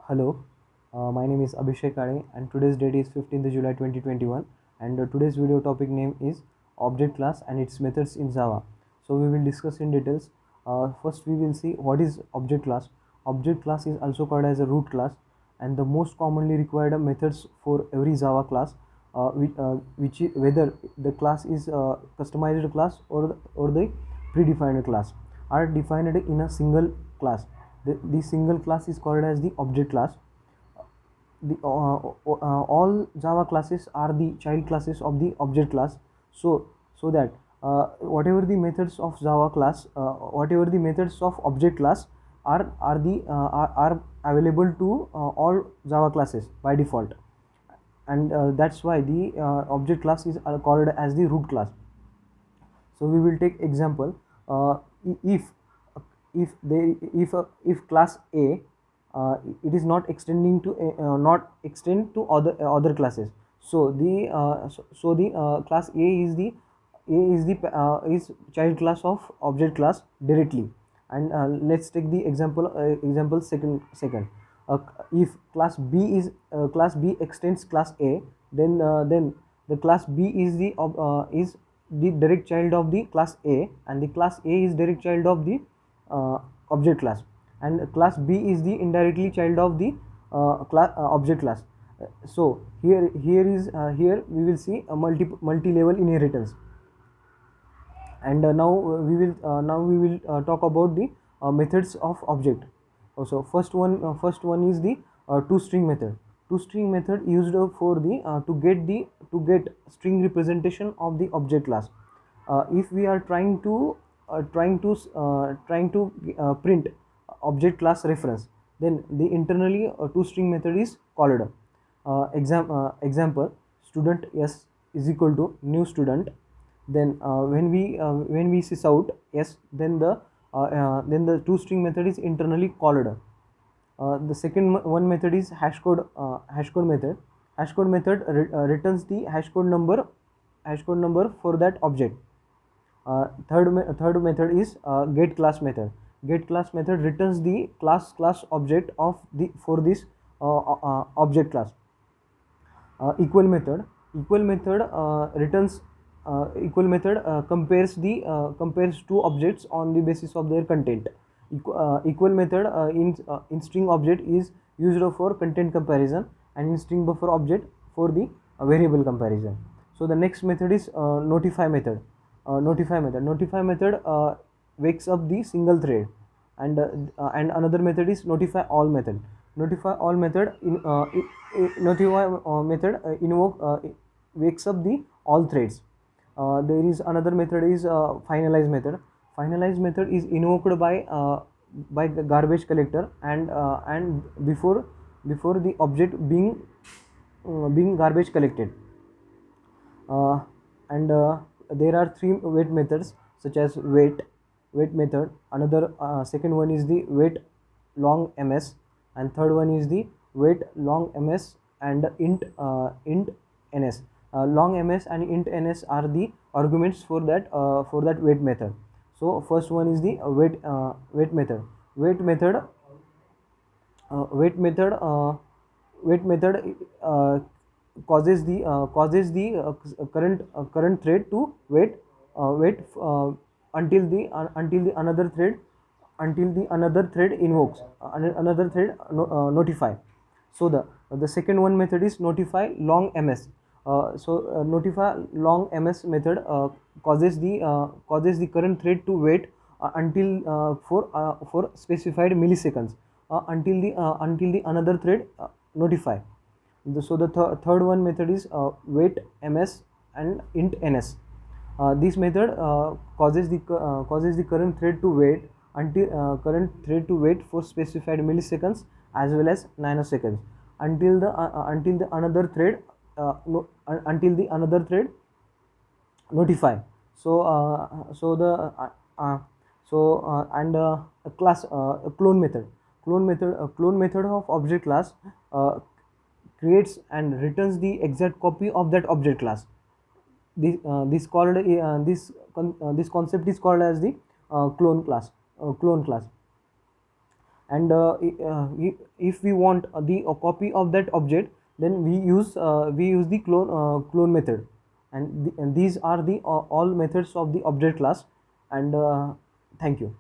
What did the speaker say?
Hello, my name is Abhishek Kade and today's date is 15th July 2021 and today's video topic name is object class and its methods in Java. So we will discuss in details. First we will see what is object class. Object class is also called as a root class and the most commonly required methods for every Java class whether the class is customized class or the predefined class are defined in a single class. The single class is called as the object class. All Java classes are the child classes of the object class. So that whatever the methods of Java class, whatever the methods of object class are available to all Java classes by default, and that's why the object class is called as the root class. So we will take example. If class A it is not extending to not extend to other classes, so the class A is child class of object class directly. And let's take the example second. uh, if class B extends class A, then the class B is the direct child of the class A, and the class A is direct child of the uh, object class, and class B is the indirectly child of the object class. So here we will see a multi-level inheritance. And now we will talk about the methods of object. So first one is the toString method. ToString method used for the to get string representation of the object class. If we are trying to print object class reference, then the internally toString method is called. Example, student s is equal to new student. Then when we sys out yes, then the toString method is internally called. The second one method is hashcode method. Hashcode method returns the hashcode number for that object. Third method is get class method. Get class method returns the class object of the for this object class. Equal method returns equal method compares two objects on the basis of their content. Equal method in string object is used for content comparison, and in string buffer object for the variable comparison. So the next method is notify method wakes up the single thread. And another method is notify all method in notify method invoke wakes up the all threads. There is another method is finalize method is invoked by the garbage collector, and before the object being garbage collected. uh, and there are three wait methods such as wait method. Another second one is the wait long ms, and third one is the wait long ms and int ns. Long ms and int ns are the arguments for that wait method. So first one is the wait method. wait method Wait method causes the current thread to wait until the another thread invokes another thread notify. So the second one method is notify long ms. Notify long ms method causes the current thread to wait until for specified milliseconds until the another thread notify. So the third one method is wait ms and int ns. This method causes the current thread to wait for specified milliseconds as well as nanoseconds until the another thread no, until the another thread notify. So and a class a clone method of object class uh, creates and returns the exact copy of that object class. This concept is called as the clone class. and if we want the copy of that object, then we use the clone method. And these are the all methods of the object class. And thank you.